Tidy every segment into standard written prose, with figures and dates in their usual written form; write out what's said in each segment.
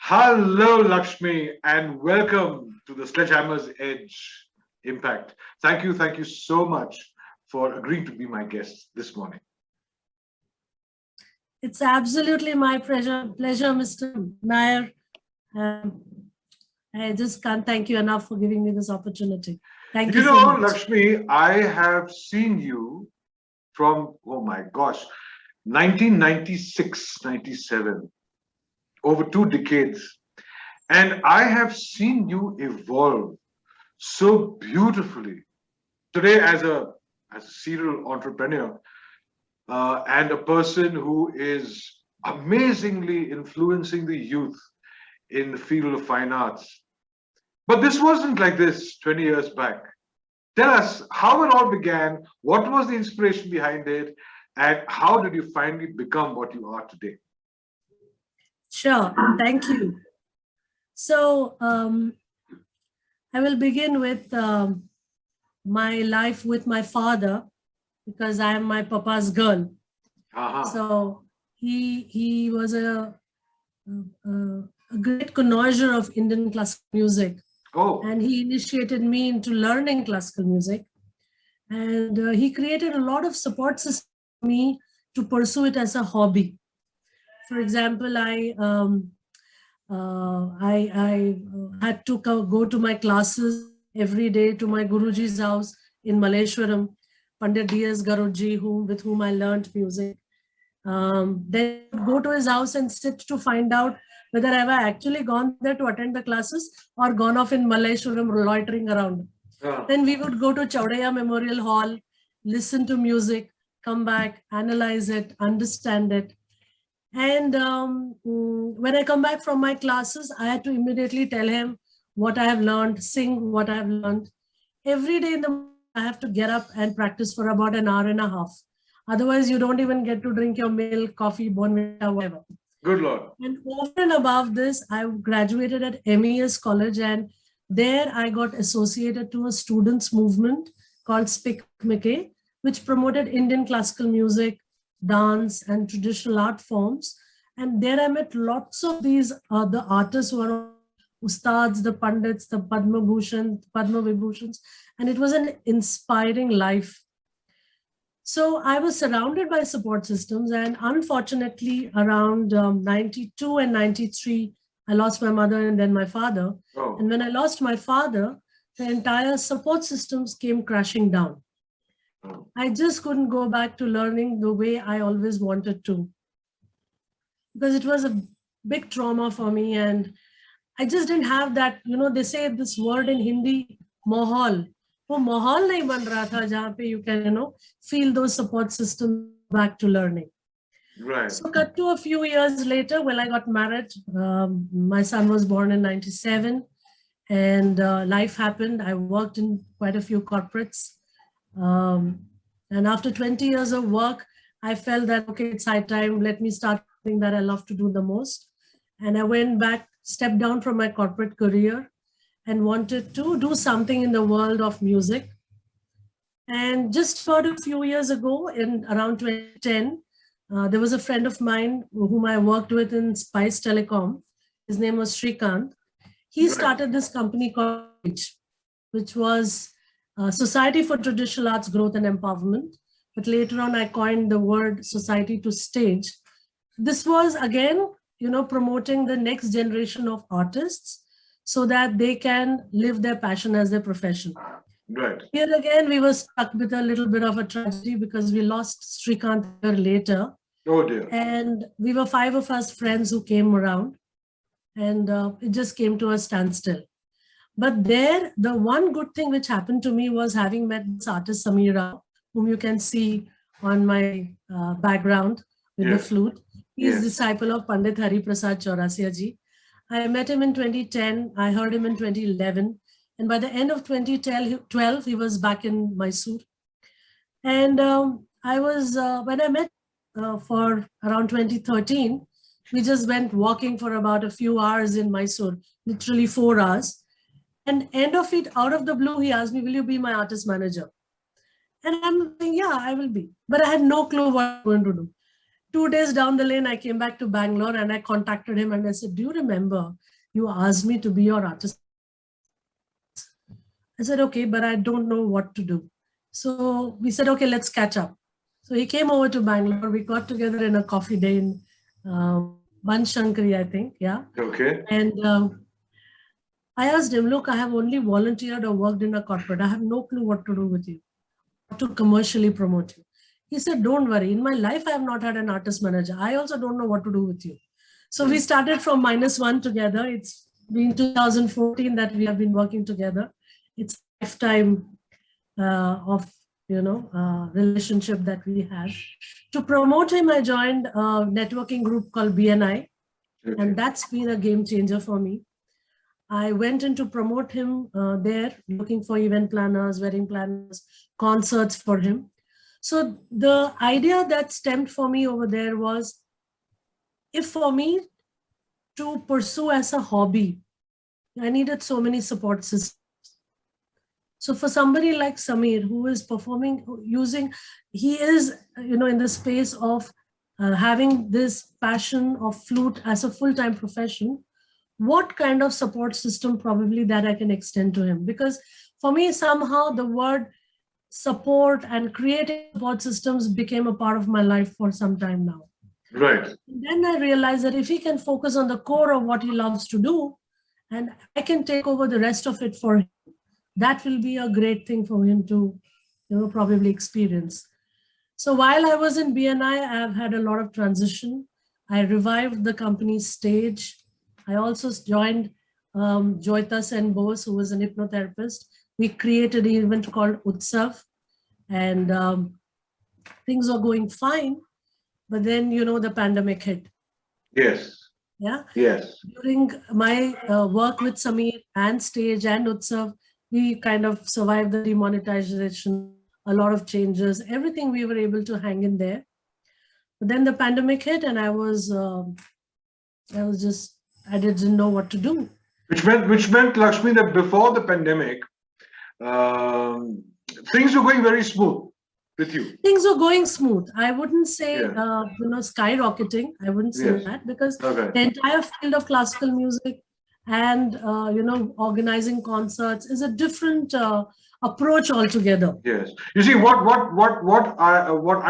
Hello, Lakshmi, and welcome to the Sledgehammers Edge Impact. Thank you so much for agreeing to be my guest this morning. It's absolutely my pleasure, Mr. Nair. I just can't thank you enough for giving me this opportunity. Thank you so much. Lakshmi, I have seen you from, oh my gosh, 1996, 97, over 2 decades. And I have seen you evolve so beautifully. Today, as a serial entrepreneur and a person who is amazingly influencing the youth in the field of fine arts. But this wasn't like this 20 years back. Tell us how it all began, what was the inspiration behind it, and how did you finally become what you are today? Sure, thank you. So I will begin with my life with my father, because I am my papa's girl. So he was a great connoisseur of Indian classical music. And he initiated me into learning classical music. And he created a lot of support systems for me to pursue it as a hobby. For example, I had to go to my classes every day to my Guruji's house in Malleshwaram, Pandit D.S. Garuji, with whom I learned music. Then go to his house and sit to find out whether I have actually gone there to attend the classes or gone off in Malleshwaram loitering around. Then we would go to Chaudhaya Memorial Hall, listen to music, come back, analyze it, understand it. And when I come back from my classes, I had to immediately tell him what I have learned, sing what I have learned. Every day in the morning, I have to get up and practice for about an hour and a half. Otherwise, you don't even get to drink your milk, coffee, bonvita, whatever. Good Lord. And over and above this, I graduated at MES College, and there I got associated to a students' movement called SPIC MACAY, which promoted Indian classical music, dance, and traditional art forms. And there I met lots of these the artists who are ustads, the pandits, the Padma Vibhushans, and it was an inspiring life. So I was surrounded by support systems, and unfortunately around 92 and 93, I lost my mother and then my father. And when I lost my father, the entire support systems came crashing down. I just couldn't go back to learning the way I always wanted to, because it was a big trauma for me. And I just didn't have that, they say this word in Hindi, mahal. वो माहौल नहीं बन रहा था जहाँ पे you can feel those support systems back to learning. Right. So cut to a few years later, when I got married, my son was born in 97, and life happened. I worked in quite a few corporates, and after 20 years of work, I felt that okay, it's high time. Let me start something that I love to do the most, and I went back, stepped down from my corporate career, and wanted to do something in the world of music. And just about a few years ago, in around 2010, there was a friend of mine whom I worked with in Spice Telecom. His name was Shrikant. He started this company called Stage, which was Society for Traditional Arts Growth and Empowerment. But later on, I coined the word Society to Stage. This was, again, promoting the next generation of artists, so that they can live their passion as their profession. Right. Here again, we were stuck with a little bit of a tragedy because we lost Shrikant a year later. Oh dear. And we were 5 of us friends who came around, and it just came to a standstill. But there, the one good thing which happened to me was having met this artist, Samira, whom you can see on my background with the flute. He's a disciple of Pandit Hari Prasad Chaurasia ji. I met him in 2010, I heard him in 2011, and by the end of 2012, he was back in Mysore. And I was, when I met for around 2013, we just went walking for about a few hours in Mysore, literally 4 hours. And end of it, out of the blue, he asked me, will you be my artist manager? And I'm saying, yeah, I will be. But I had no clue what I'm going to do. 2 days down the lane, I came back to Bangalore and I contacted him and I said, do you remember you asked me to be your artist? I said, okay, but I don't know what to do. So we said, okay, let's catch up. So he came over to Bangalore. We got together in a coffee day in Banshankari, I think. Yeah. Okay. And I asked him, look, I have only volunteered or worked in a corporate. I have no clue what to do with you, to commercially promote you. He said, don't worry. In my life, I have not had an artist manager. I also don't know what to do with you. So we started from -1 together. It's been 2014 that we have been working together. It's a lifetime of relationship that we have. To promote him, I joined a networking group called BNI, and that's been a game changer for me. I went in to promote him there, looking for event planners, wedding planners, concerts for him. So the idea that stemmed for me over there was, if for me to pursue as a hobby, I needed so many support systems. So for somebody like Samir, who is performing, he is, in the space of having this passion of flute as a full-time profession, what kind of support system probably that I can extend to him? Because for me, somehow the word support and creating support systems became a part of my life for some time now. Right. Then I realized that if he can focus on the core of what he loves to do, and I can take over the rest of it for him, that will be a great thing for him to, probably experience. So while I was in BNI, I've had a lot of transition. I revived the company's stage. I also joined Joyta Sen Bose, who was an hypnotherapist. We created an event called UTSAV, and things were going fine. But then, the pandemic hit. Yes. Yeah. Yes. During my work with Samir and stage and UTSAV, we kind of survived the demonetization, a lot of changes, everything we were able to hang in there. But then the pandemic hit, and I didn't know what to do. Which meant, Lakshmi, that before the pandemic, things were going very smooth with you. Things were going smooth. I wouldn't say, skyrocketing. I wouldn't say that, because the entire field of classical music and, organizing concerts is a different approach altogether. Yes. You see, what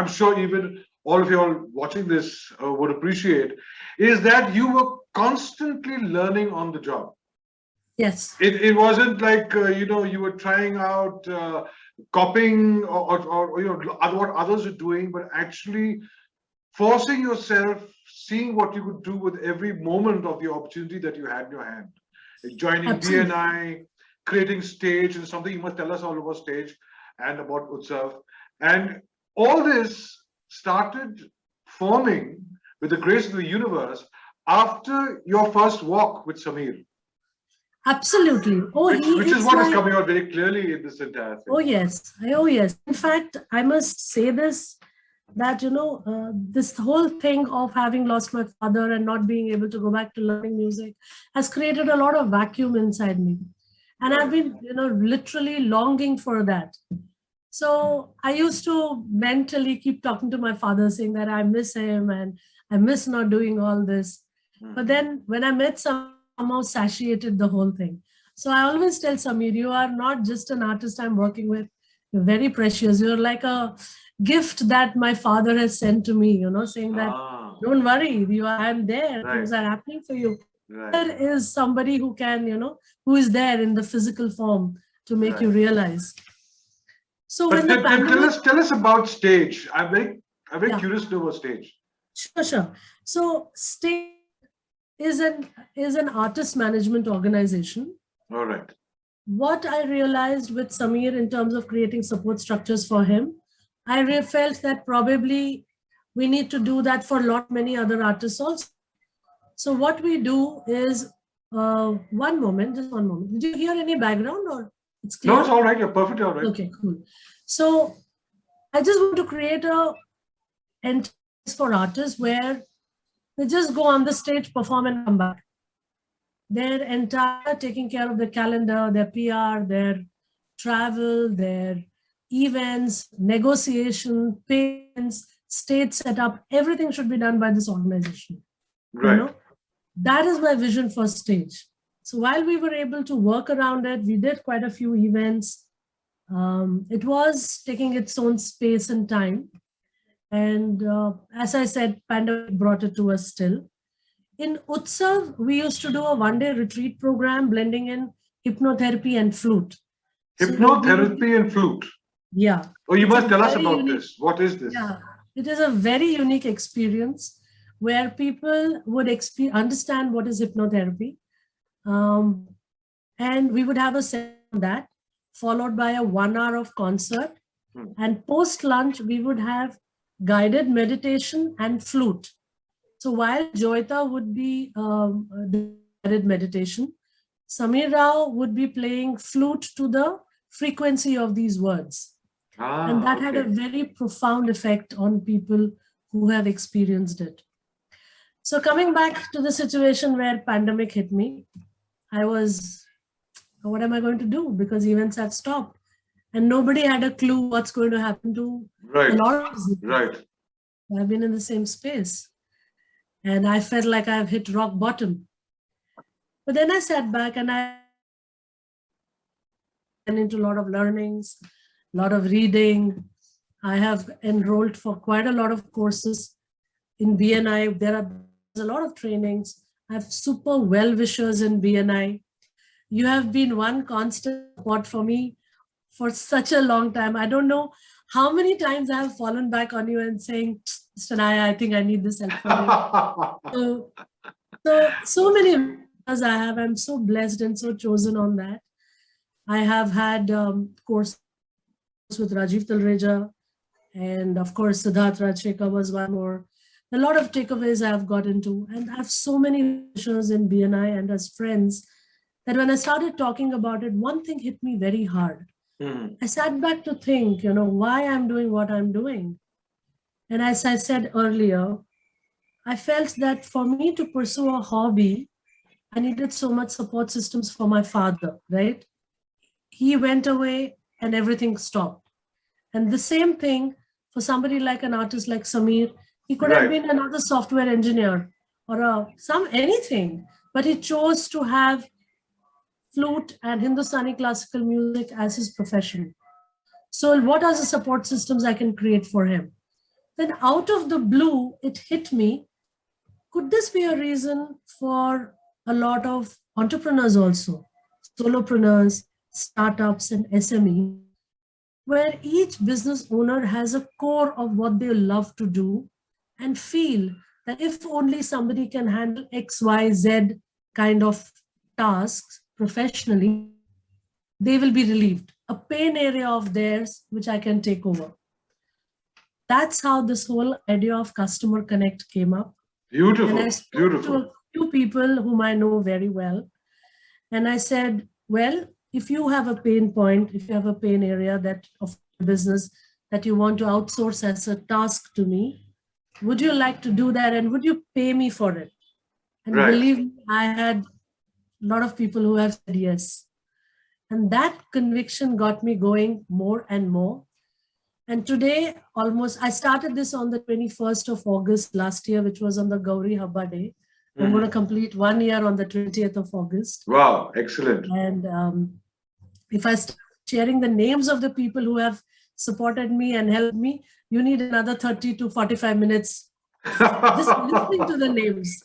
I'm sure even all of you all watching this would appreciate is that you were constantly learning on the job. Yes. It wasn't like, you were trying out copying or what others are doing, but actually forcing yourself, seeing what you could do with every moment of the opportunity that you had in your hand. Like joining Absolutely. BNI, creating stage, and something you must tell us all about stage and about Utsav. And all this started forming with the grace of the universe after your first walk with Samir. Absolutely. Which is what is coming out very clearly in this entire thing. Oh, yes. In fact, I must say this, that, this whole thing of having lost my father and not being able to go back to learning music has created a lot of vacuum inside me. And I've been, literally longing for that. So I used to mentally keep talking to my father, saying that I miss him and I miss not doing all this. But then when I met somehow satiated the whole thing. So I always tell Samir, you are not just an artist I'm working with. You're very precious. You're like a gift that my father has sent to me, saying that, don't worry, I'm there. Right. Things are happening for you. Right. There is somebody who can, who is there in the physical form to make you realize. So when the pandemic, tell us about stage. I'm very curious to know about stage. Sure. So stage is an artist management organization. All right. What I realized with Samir in terms of creating support structures for him, I felt that probably we need to do that for many other artists also. So what we do is, just one moment. Did you hear any background or it's clear? No, it's all right. You're perfectly all right. Okay, cool. So I just want to create a entity for artists where they just go on the stage, perform and come back. Their entire taking care of their calendar, their PR, their travel, their events, negotiation, payments, stage setup, everything should be done by this organization. Right. That is my vision for stage. So while we were able to work around it, we did quite a few events. It was taking its own space and time. And as I said, pandemic brought it to us still. In UTSAV, we used to do a one-day retreat program blending in hypnotherapy and flute. Hypnotherapy and flute. Yeah. Oh, you must tell us about this. What is this? Yeah, it is a very unique experience where people would understand what is hypnotherapy. And we would have a session on that, followed by a 1 hour of concert. And post lunch, we would have guided meditation and flute. So while Joyita would be the guided meditation, Samir Rao would be playing flute to the frequency of these words. And that had a very profound effect on people who have experienced it. So coming back to the situation where pandemic hit me, I was, what am I going to do? Because events had stopped and nobody had a clue what's going to happen to a lot of businesses. Right. I've been in the same space and I felt like I've hit rock bottom. But then I sat back and I went into a lot of learnings, a lot of reading. I have enrolled for quite a lot of courses in BNI. There are a lot of trainings. I have super well-wishers in BNI. You have been one constant support for me for such a long time. I don't know how many times I have fallen back on you and saying, Mr. Naya, I think I need this help from you. So many mentors I have. I'm so blessed and so chosen on that. I have had courses with Rajiv Talreja, and of course, Siddharth Rajshekar was one more. A lot of takeaways I have got into, and I have so many wishes in BNI and as friends that when I started talking about it, one thing hit me very hard. I sat back to think, why I'm doing what I'm doing. And as I said earlier, I felt that for me to pursue a hobby, I needed so much support systems for my father, right? He went away and everything stopped. And the same thing for somebody like an artist like Samir, he could have been another software engineer or anything, but he chose to have flute and Hindustani classical music as his profession. So what are the support systems I can create for him? Then out of the blue, it hit me. Could this be a reason for a lot of entrepreneurs also, solopreneurs, startups and SME, where each business owner has a core of what they love to do and feel that if only somebody can handle X, Y, Z kind of tasks professionally, they will be relieved. A pain area of theirs, which I can take over. That's how this whole idea of customer connect came up. Beautiful, and I spoke to a few people whom I know very well. And I said, well, if you have a pain point, if you have a pain area that of business that you want to outsource as a task to me, would you like to do that? And would you pay me for it? And believe me, I had a lot of people who have said yes. And that conviction got me going more and more. And today, I started this on the 21st of August last year, which was on the Gauri Habba Day. I'm going to complete 1 year on the 20th of August. Wow, excellent. And if I start sharing the names of the people who have supported me and helped me, you need another 30 to 45 minutes just listening to the names.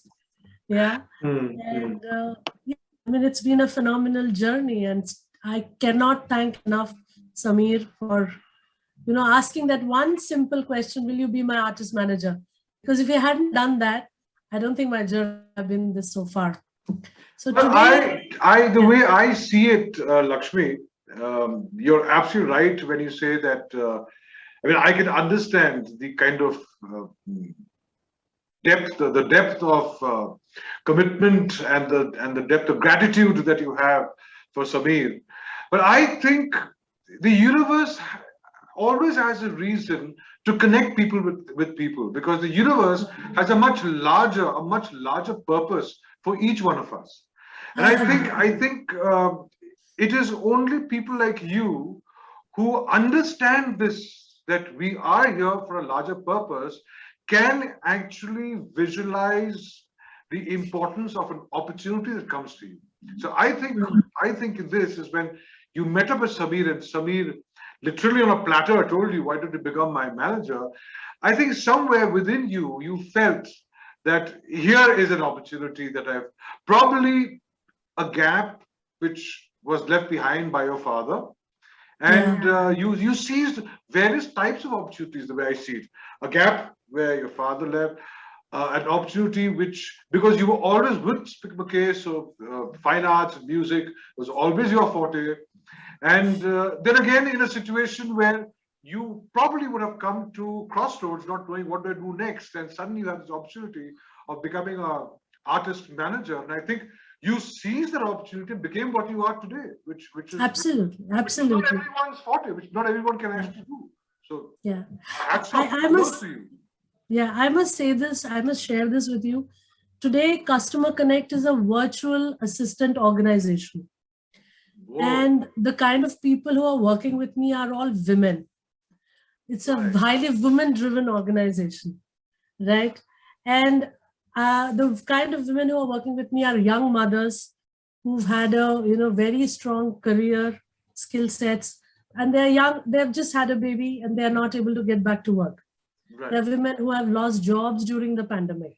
Yeah. And it's been a phenomenal journey. And I cannot thank enough Samir for asking that one simple question, will you be my artist manager? Because if you hadn't done that, I don't think my journey would have been this so far. So today, the way I see it, Lakshmi, you're absolutely right when you say that. I can understand the kind of the depth of commitment and the depth of gratitude that you have for Samir. But I think the universe always has a reason to connect people with people, because the universe has a much larger purpose for each one of us. And I think it is only people like you who understand this that we are here for a larger purpose can actually visualize the importance of an opportunity that comes to you. So I think in this is when you met up with Samir, and Samir literally on a platter told you, why don't you become my manager? I think somewhere within you, you felt that here is an opportunity that I've probably a gap which was left behind by your father. And you seized various types of opportunities, the way I see it. A gap where your father left, an opportunity which, because you were always with SPIC MACAY, so fine arts and music was always your forte. And then again, in a situation where you probably would have come to crossroads, not knowing what to do next, and suddenly you have this opportunity of becoming a artist manager. And I think you seized that opportunity and became what you are today, which is absolutely. Which is not everyone's forte, which not everyone can actually do. So yeah, I must. Yeah, I must say this. I must share this with you. Today, Customer Connect is a virtual assistant organization. Whoa. And the kind of people who are working with me are all women. It's a highly women-driven organization, right? And the kind of women who are working with me are young mothers who've had a very strong career, skill sets, and they're young. They've just had a baby and they're not able to get back to work. Right. There are women who have lost jobs during the pandemic,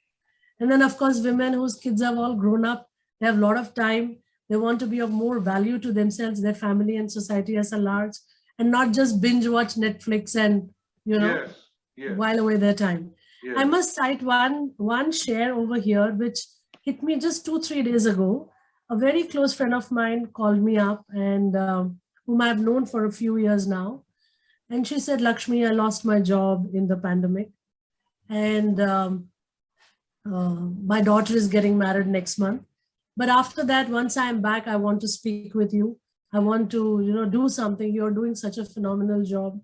and then of course women whose kids have all grown up. They have a lot of time. They want to be of more value to themselves, their family, and society as a large, and not just binge watch Netflix and while away their time. Yes. I must cite one share over here which hit me just 2-3 days ago. A very close friend of mine called me up, and whom I've known for a few years now, and she said, "Lakshmi, I lost my job in the pandemic, and my daughter is getting married next month. But after that, once I'm back, I want to speak with you. I want to, do something. You're doing such a phenomenal job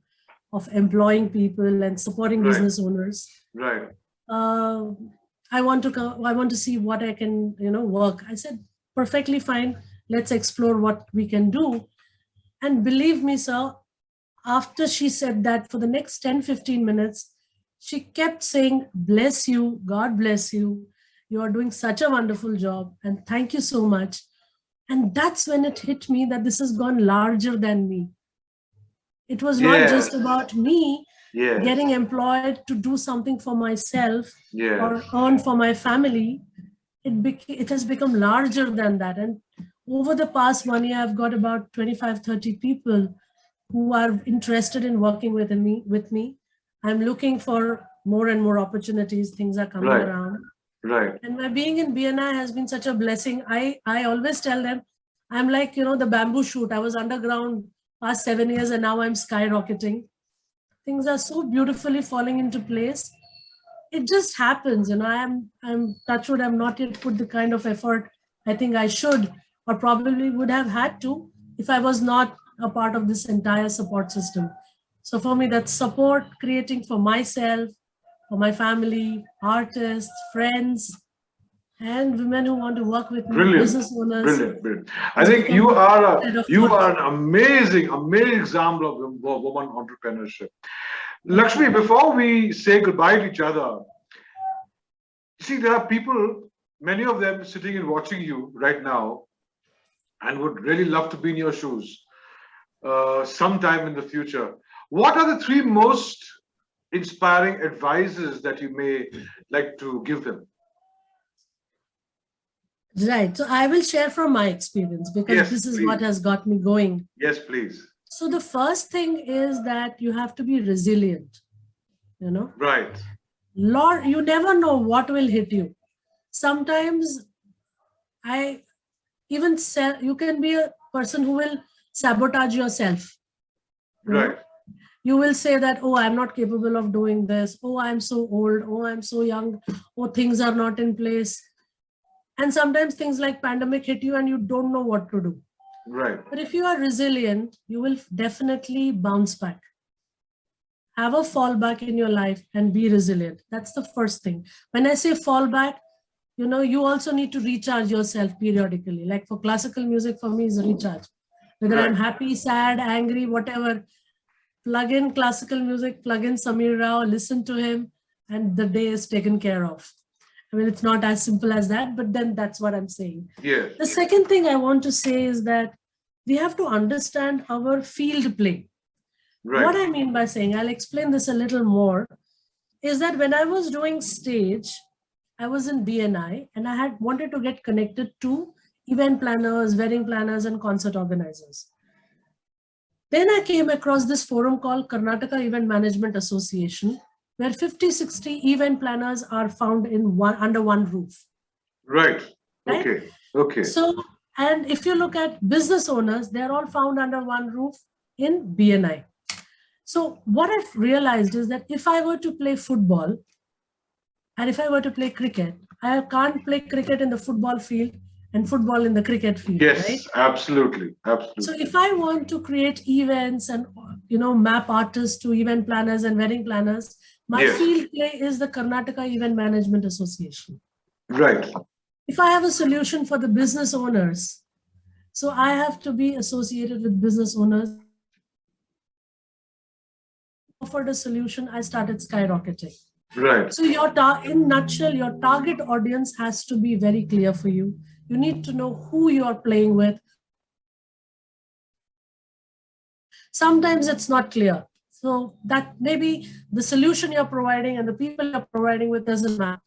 of employing people and supporting business owners. Right. I want to see what I can, work." I said, "Perfectly fine. Let's explore what we can do." And believe me, sir, after she said that, for the next 10-15 minutes, she kept saying, "Bless you, God bless you. You are doing such a wonderful job, and thank you so much." And that's when it hit me that this has gone larger than me. It was not just about me getting employed to do something for myself or earn for my family. It has become larger than that. And over the past 1 year, I've got about 25-30 people who are interested in working with me. I'm looking for more and more opportunities. Things are coming around. Right. And my being in BNI has been such a blessing. I always tell them, I'm like, the bamboo shoot. I was underground past 7 years and now I'm skyrocketing. Things are so beautifully falling into place. It just happens, I'm touch wood, I'm not yet put the kind of effort I think I should or probably would have had to if I was not a part of this entire support system. So for me, that's support, creating for myself, for my family, artists, friends, and women who want to work with me, business owners. Brilliant. I think you are an amazing example of woman entrepreneurship. Lakshmi, before we say goodbye to each other, see, there are people, many of them sitting and watching you right now, and would really love to be in your shoes sometime in the future. What are the 3 most inspiring advices that you may like to give them? Right. So I will share from my experience because this is what has got me going. Yes, please. So the first thing is that you have to be resilient, Right. Lord, you never know what will hit you. Sometimes you can be a person who will sabotage yourself. Right. You will say that, "Oh, I'm not capable of doing this. Oh, I'm so old. Oh, I'm so young. Oh, things are not in place." And sometimes things like pandemic hit you and you don't know what to do. Right. But if you are resilient, you will definitely bounce back. Have a fallback in your life and be resilient. That's the first thing. When I say fallback, you also need to recharge yourself periodically. Like for classical music, for me is a recharge. Whether I'm happy, sad, angry, whatever, plug in classical music, plug in Samir Rao, listen to him, and the day is taken care of. I mean, it's not as simple as that, but then that's what I'm saying. Yeah. The second thing I want to say is that we have to understand our field play. Right. What I mean by saying, I'll explain this a little more, is that when I was doing stage, I was in BNI and I had wanted to get connected to event planners, wedding planners, and concert organizers. Then I came across this forum called Karnataka Event Management Association, where 50, 60 event planners are found in under one roof. Right. Okay. Okay. So, and if you look at business owners, they're all found under one roof in BNI. So what I've realized is that if I were to play football and if I were to play cricket, I can't play cricket in the football field and football in the cricket field. Yes, right? Absolutely. Absolutely. So if I want to create events and, map artists to event planners and wedding planners, my field play is the Karnataka Event Management Association. Right. If I have a solution for the business owners, so I have to be associated with business owners. Offered a solution, I started skyrocketing. Right. So in nutshell, your target audience has to be very clear for you. You need to know who you are playing with. Sometimes it's not clear. So that maybe the solution you're providing and the people you're providing with doesn't matter.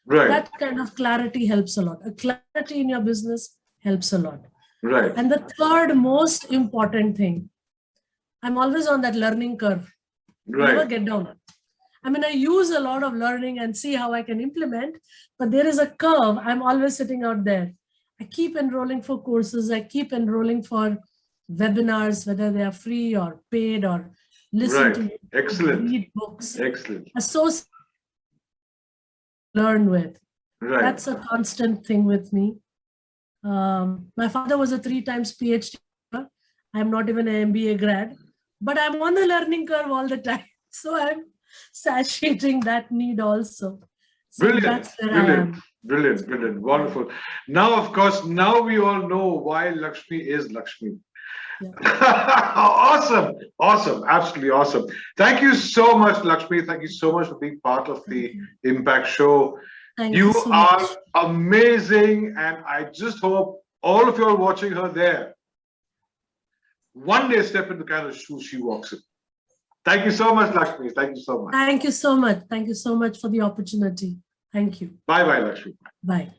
Right. That kind of clarity helps a lot. A clarity in your business helps a lot. Right. And the third most important thing, I'm always on that learning curve. Right. Never get down. I mean, I use a lot of learning and see how I can implement, but there is a curve. I'm always sitting out there. I keep enrolling for courses. I keep enrolling for webinars, whether they are free or paid, or listen to Excellent. read books. Excellent. Associate, learn with. Right. That's a constant thing with me. My father was a 3 times PhD. I'm not even an MBA grad, but I'm on the learning curve all the time. So I'm satiating that need also. So Brilliant. that's where I Brilliant. am. Brilliant. Brilliant. Wonderful. Now, of course, now we all know why Lakshmi is Lakshmi. Yeah. Awesome. Awesome. Absolutely awesome. Thank you so much, Lakshmi. Thank you so much for being part of the Impact Show. Thank You so are much. amazing. And I just hope all of you are watching her there one day step in the kind of shoes she walks in. Thank you so much, Lakshmi. Thank you so much. Thank you so much. Thank you so much for the opportunity. Thank you. Bye-bye, Lakshmi. Bye.